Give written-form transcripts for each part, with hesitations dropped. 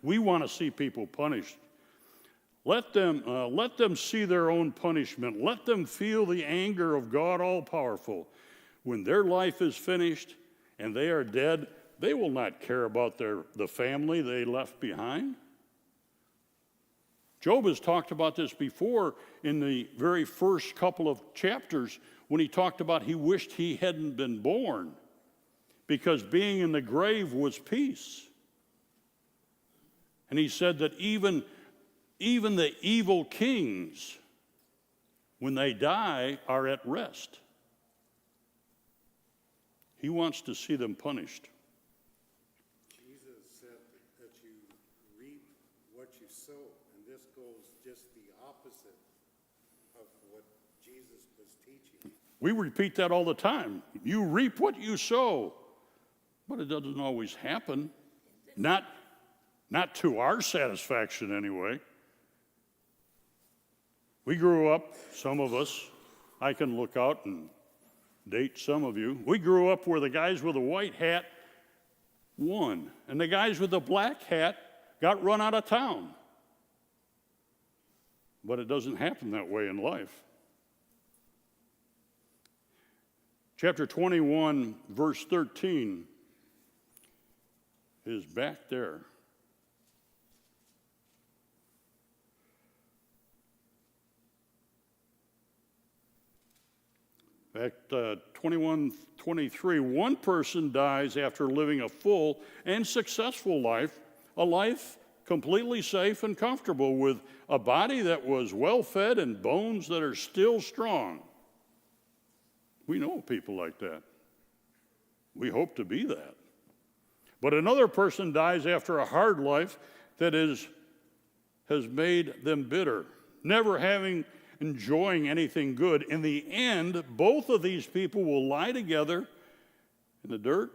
We want to see people punished. Let them see their own punishment. Let them feel the anger of God all-powerful. When their life is finished and they are dead, they will not care about the family they left behind. Job has talked about this before in the very first couple of chapters when he talked about he wished he hadn't been born because being in the grave was peace. And he said that even the evil kings, when they die, are at rest. He wants to see them punished. Jesus said that you reap what you sow, and this goes just the opposite of what Jesus was teaching. We repeat that all the time. You reap what you sow. But it doesn't always happen. Not to our satisfaction anyway. We grew up, some of us, I can look out and date some of you. We grew up where the guys with a white hat won, and the guys with the black hat got run out of town. But it doesn't happen that way in life. Chapter 21, verse 13 is back there. Fact 21:23, one person dies after living a full and successful life, a life completely safe and comfortable with a body that was well fed and bones that are still strong. We know people like that. We hope to be that. But another person dies after a hard life that has made them bitter, never enjoying anything good. In the end, both of these people will lie together in the dirt.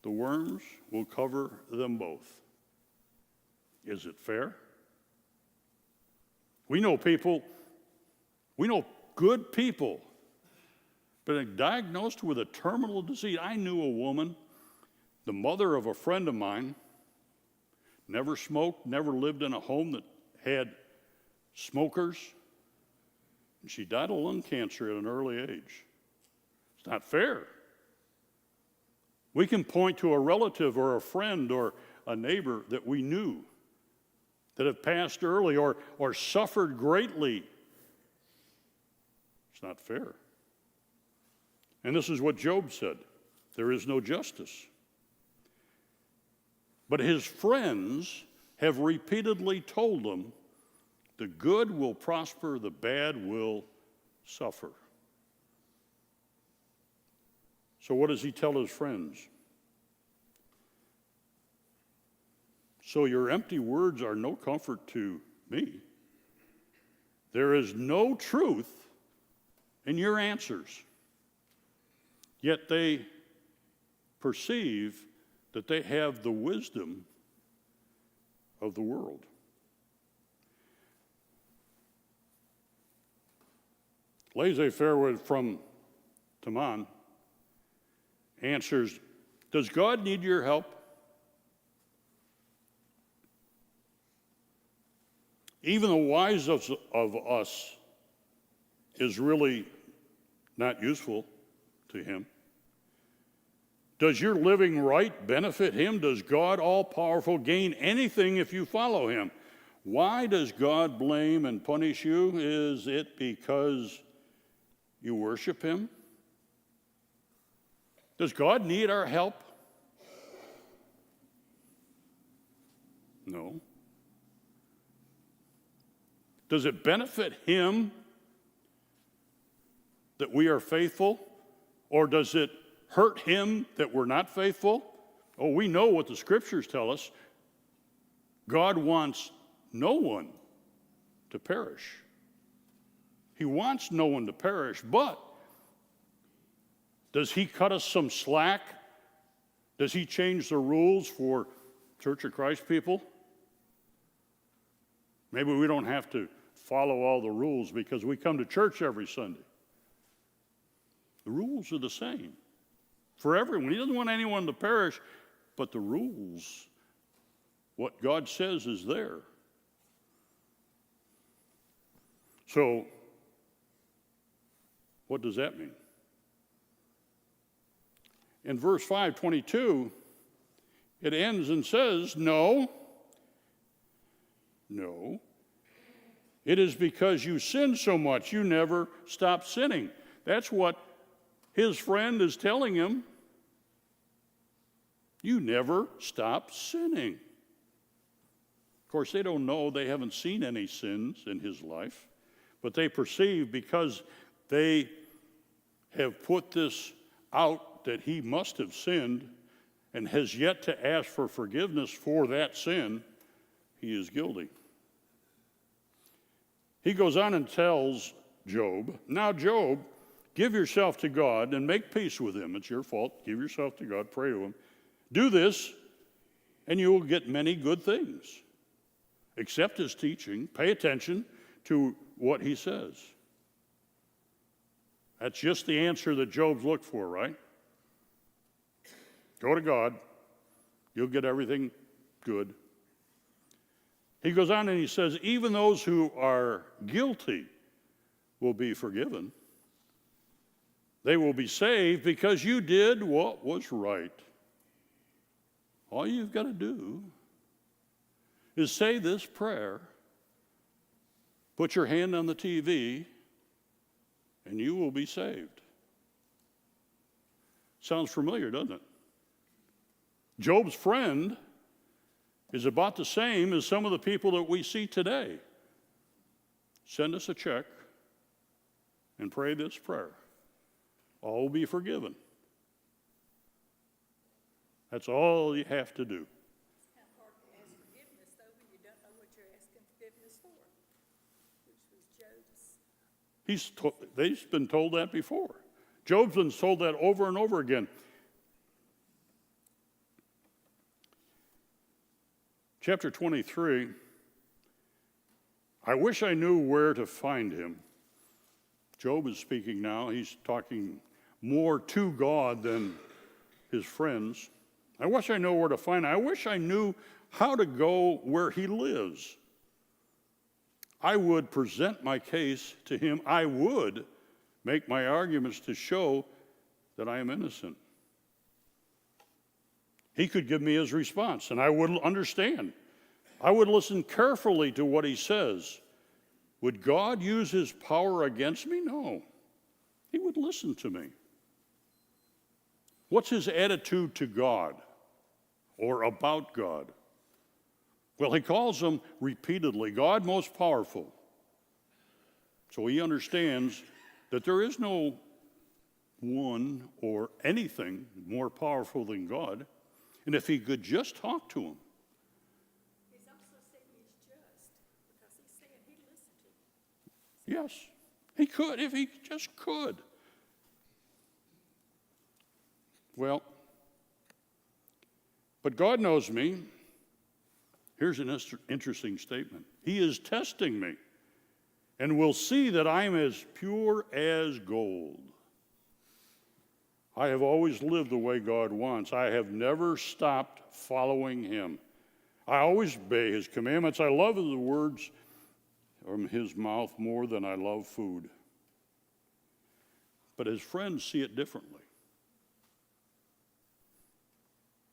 The worms will cover them both. Is it fair? We know good people, but diagnosed with a terminal disease. I knew a woman, the mother of a friend of mine, never smoked, never lived in a home that had smokers, and she died of lung cancer at an early age. It's not fair. We can point to a relative or a friend or a neighbor that we knew that have passed early or suffered greatly. It's not fair. And this is what Job said. There is no justice. But his friends have repeatedly told him, the good will prosper, the bad will suffer. So what does he tell his friends? So your empty words are no comfort to me. There is no truth in your answers. Yet they perceive that they have the wisdom of the world. Laissez-faire from Taman answers, does God need your help? Even the wise of us is really not useful to him. Does your living right benefit him? Does God all-powerful gain anything if you follow him? Why does God blame and punish you? Is it because you worship him? Does God need our help? No. Does it benefit him that we are faithful? Or does it hurt him that we're not faithful? Oh, we know what the scriptures tell us. God wants no one to perish. He wants no one to perish, but does he cut us some slack? Does he change the rules for Church of Christ people? Maybe we don't have to follow all the rules because we come to church every Sunday. The rules are the same for everyone. He doesn't want anyone to perish, but the rules what God says is there. So, what does that mean? In verse 5:22, it ends and says, no, it is because you sin so much, you never stop sinning. That's what his friend is telling him. You never stop sinning. Of course, they don't know, they haven't seen any sins in his life, but they perceive because they have put this out that he must have sinned and has yet to ask for forgiveness for that sin, he is guilty. He goes on and tells Job, now Job, give yourself to God and make peace with him. It's your fault. Give yourself to God, pray to him. Do this, and you will get many good things. Accept his teaching, pay attention to what he says. That's just the answer that Job's looked for, right? Go to God, you'll get everything good. He goes on and he says, even those who are guilty will be forgiven. They will be saved because you did what was right. All you've got to do is say this prayer, put your hand on the TV, and you will be saved. Sounds familiar, doesn't it? Job's friend is about the same as some of the people that we see today. Send us a check and pray this prayer. All will be forgiven. That's all you have to do. It's kind of hard to ask forgiveness, though, when you don't know what you're asking forgiveness for, which was Job's. They've been told that before. Job's been told that over and over again. Chapter 23, I wish I knew where to find him. Job is speaking now. He's talking more to God than his friends. I wish I knew where to find him. I wish I knew how to go where he lives. I would present my case to him. I would make my arguments to show that I am innocent. He could give me his response, and I would understand. I would listen carefully to what he says. Would God use his power against me? No. He would listen to me. What's his attitude to God or about God? Well, he calls him repeatedly God most powerful. So he understands that there is no one or anything more powerful than God. And if he could just talk to him. He's also saying he's just, because he's saying he'd listen to you. Yes, he could, if he just could. Well, but God knows me. Here's an interesting statement. He is testing me and will see that I'm as pure as gold. I have always lived the way God wants. I have never stopped following him. I always obey his commandments. I love the words from his mouth more than I love food. But his friends see it differently.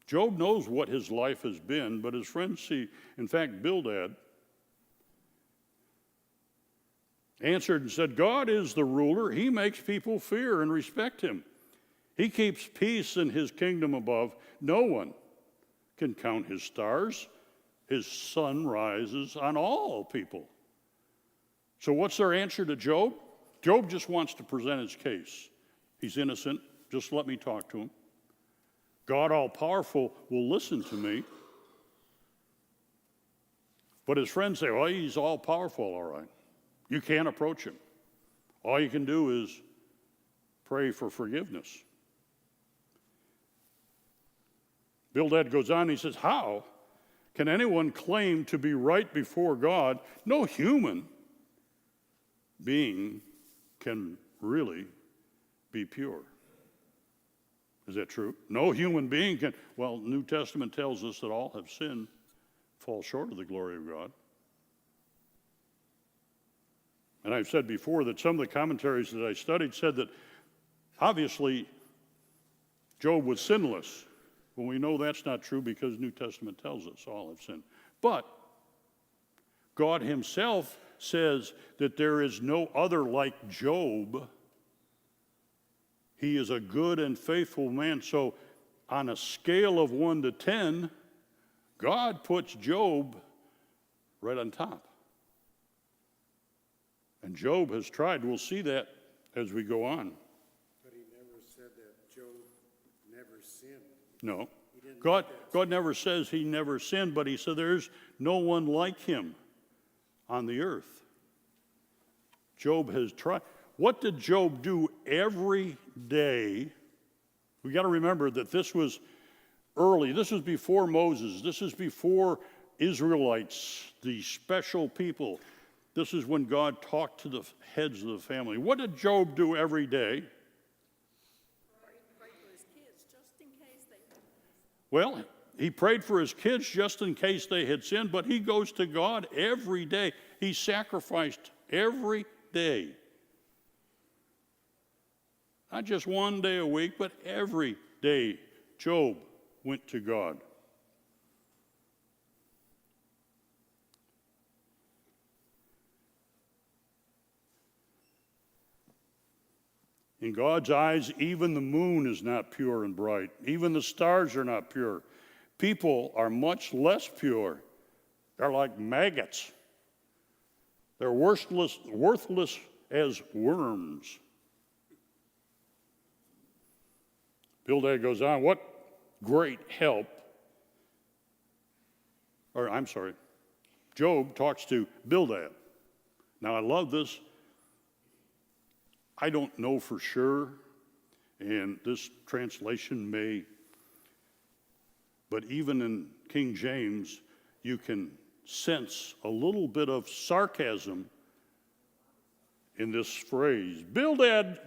Job knows what his life has been, but his friends see, in fact, Bildad answered and said, God is the ruler. He makes people fear and respect him. He keeps peace in his kingdom above. No one can count his stars. His sun rises on all people. So what's their answer to Job? Job just wants to present his case. He's innocent. Just let me talk to him. God all-powerful will listen to me. But his friends say, well, he's all-powerful, all right. You can't approach him. All you can do is pray for forgiveness. Bildad goes on, he says, how can anyone claim to be right before God? No human being can really be pure. Is that true? No human being can. Well, New Testament tells us that all have sinned, fall short of the glory of God. And I've said before that some of the commentaries that I studied said that obviously Job was sinless. Well, we know that's not true because the New Testament tells us all have sinned. But God himself says that there is no other like Job. He is a good and faithful man. So on a scale of 1 to 10, God puts Job right on top. And Job has tried. We'll see that as we go on. But he never said that Job never sinned. No. He didn't God never says he never sinned, but he said there's no one like him on the earth. Job has tried. What did Job do every day? We got to remember that this was early. This was before Moses. This is before Israelites, the special people. This is when God talked to the heads of the family. What did Job do every day? Pray for his kids, just in case they. Well, he prayed for his kids just in case they had sinned, but he goes to God every day. He sacrificed every day. Not just one day a week, but every day Job went to God. In God's eyes, even the moon is not pure and bright. Even the stars are not pure. People are much less pure. They're like maggots. They're worthless as worms. Bildad goes on, what great help, Job talks to Bildad. Now I love this. I don't know for sure, and this translation may, but even in King James, you can sense a little bit of sarcasm in this phrase. Bildad,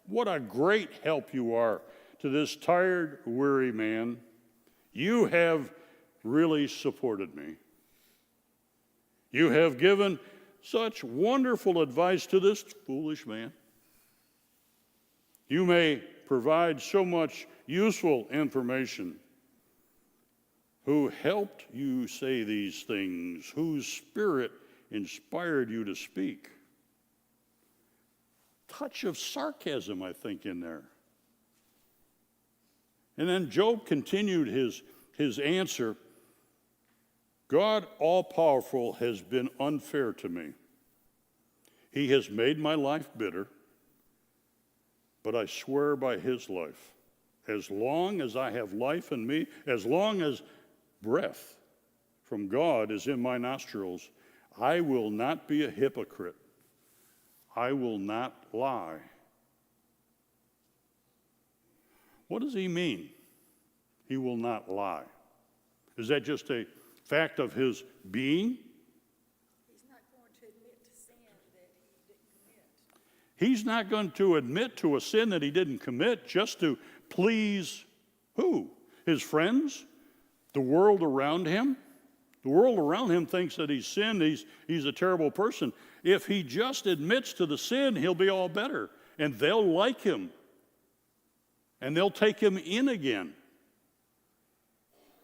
what a great help you are to this tired, weary man. You have really supported me. You have given such wonderful advice to this foolish man. You may provide so much useful information. Who helped you say these things? Whose spirit inspired you to speak? Touch of sarcasm, I think, in there. And then Job continued his answer. God, all-powerful, has been unfair to me. He has made my life bitter, but I swear by his life. As long as I have life in me, as long as breath from God is in my nostrils, I will not be a hypocrite. I will not lie. What does he mean? He will not lie. Is that just a fact of his being? He's not going to admit to sin that he didn't commit. He's not going to admit to a sin that he didn't commit just to please who? His friends? The world around him? The world around him thinks that he's sinned, he's a terrible person. If he just admits to the sin, he'll be all better. And they'll like him. And they'll take him in again.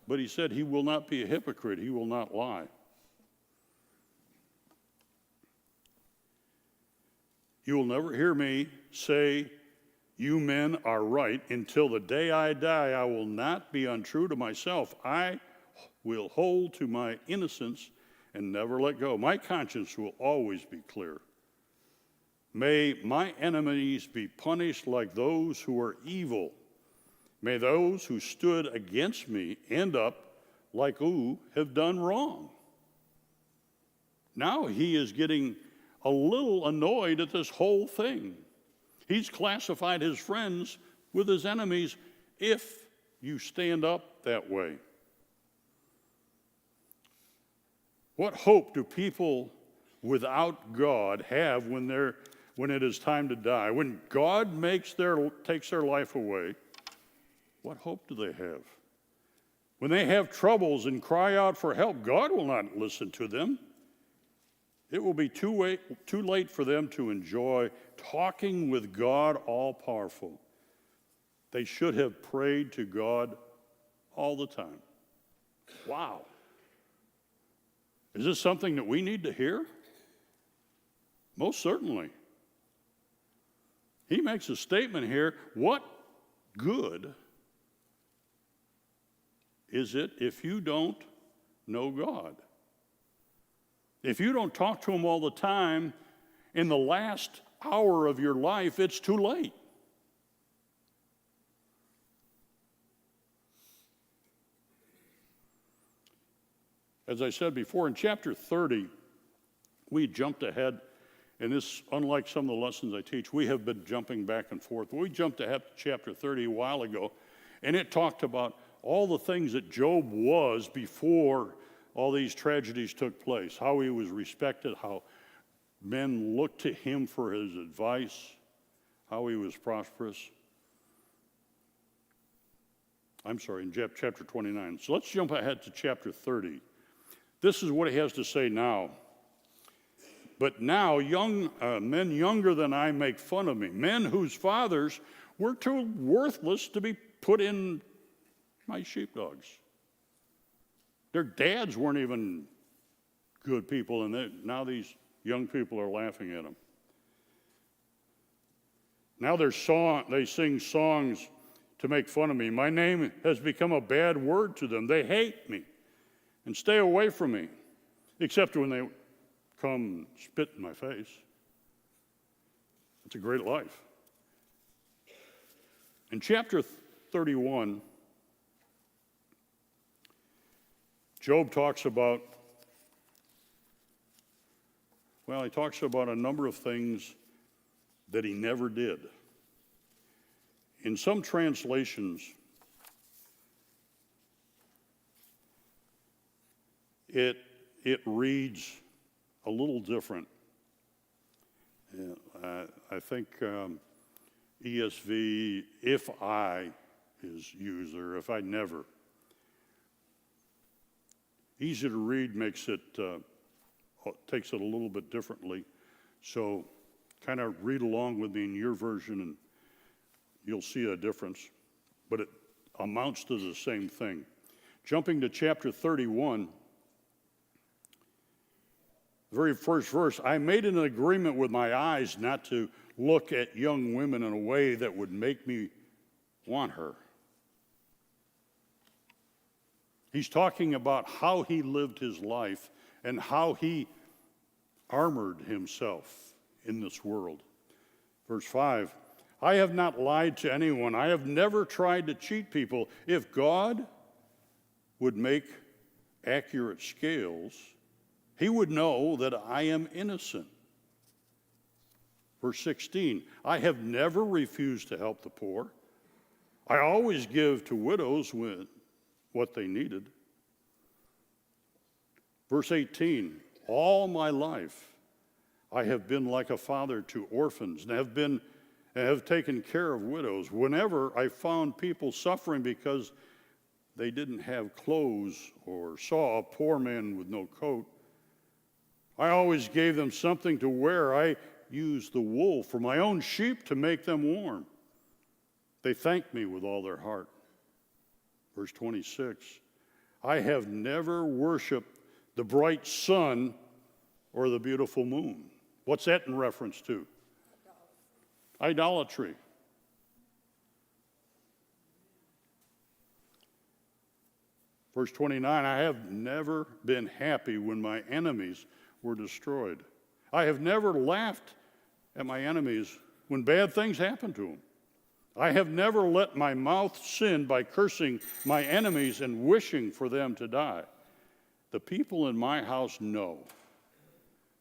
But he said he will not be a hypocrite. He will not lie. You will never hear me say, you men are right. Until the day I die, I will not be untrue to myself. I will hold to my innocence and never let go. My conscience will always be clear. May my enemies be punished like those who are evil. May those who stood against me end up like who have done wrong. Now he is getting a little annoyed at this whole thing. He's classified his friends with his enemies if you stand up that way. What hope do people without God have when it is time to die? When God takes their life away, what hope do they have? When they have troubles and cry out for help, God will not listen to them. It will be too late for them to enjoy talking with God all-powerful. They should have prayed to God all the time. Wow. Is this something that we need to hear? Most certainly. He makes a statement here, what good is it if you don't know God? If you don't talk to him all the time, in the last hour of your life, it's too late. As I said before, in chapter 30, we jumped ahead, and this, unlike some of the lessons I teach, we have been jumping back and forth. We jumped ahead to chapter 30 a while ago, and it talked about all the things that Job was before all these tragedies took place, how he was respected, how men looked to him for his advice, how he was prosperous. I'm sorry, in chapter 29. So let's jump ahead to chapter 30. This is what he has to say now. But now men younger than I make fun of me, men whose fathers were too worthless to be put in my sheepdogs. Their dads weren't even good people, and now these young people are laughing at them. Now they sing songs to make fun of me. My name has become a bad word to them. They hate me and stay away from me, except when they come spit in my face. It's a great life. In chapter 31, Job talks about, he talks about a number of things that he never did. In some translations, it reads a little different. I think ESV, if I is used, or if I never. Easy to read makes it, takes it a little bit differently. So kind of read along with me in your version and you'll see a difference. But it amounts to the same thing. Jumping to chapter 31, the very first verse, I made an agreement with my eyes not to look at young women in a way that would make me want her. He's talking about how he lived his life and how he armored himself in this world. Verse 5, I have not lied to anyone. I have never tried to cheat people. If God would make accurate scales, he would know that I am innocent. Verse 16, I have never refused to help the poor. I always give to widows what they needed. Verse 18, all my life I have been like a father to orphans and have taken care of widows. Whenever I found people suffering because they didn't have clothes or saw a poor man with no coat, I always gave them something to wear. I used the wool for my own sheep to make them warm. They thanked me with all their heart. Verse 26, I have never worshiped the bright sun or the beautiful moon. What's that in reference to? Idolatry. Verse 29, I have never been happy when my enemies were destroyed. I have never laughed at my enemies when bad things happened to them. I have never let my mouth sin by cursing my enemies and wishing for them to die. The people in my house know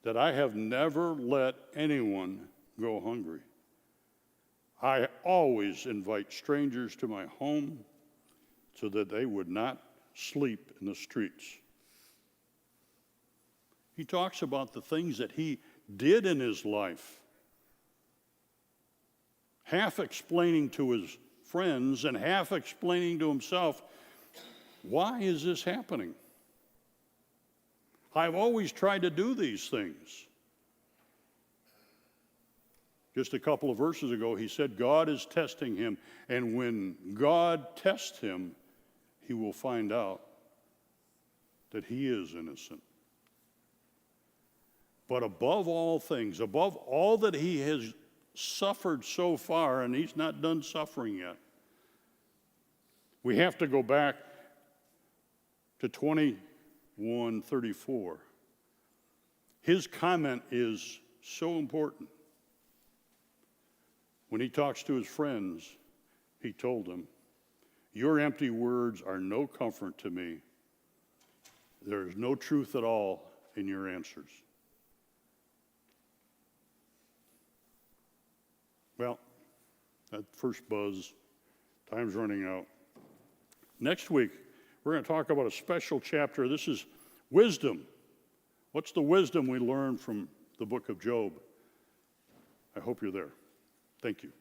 that I have never let anyone go hungry. I always invite strangers to my home so that they would not sleep in the streets. He talks about the things that he did in his life, half explaining to his friends and half explaining to himself Why is this happening? I've always tried to do these things. Just a couple of verses ago, he said God is testing him, and when God tests him, he will find out that he is innocent. But above all things, above all that he has suffered so far, and he's not done suffering yet, we have to go back to 21:34. His comment is so important. When he talks to his friends, he told them, "Your empty words are no comfort to me. There is no truth at all in your answers." Well, that first buzz, time's running out. Next week, we're going to talk about a special chapter. This is wisdom. What's the wisdom we learn from the book of Job? I hope you're there. Thank you.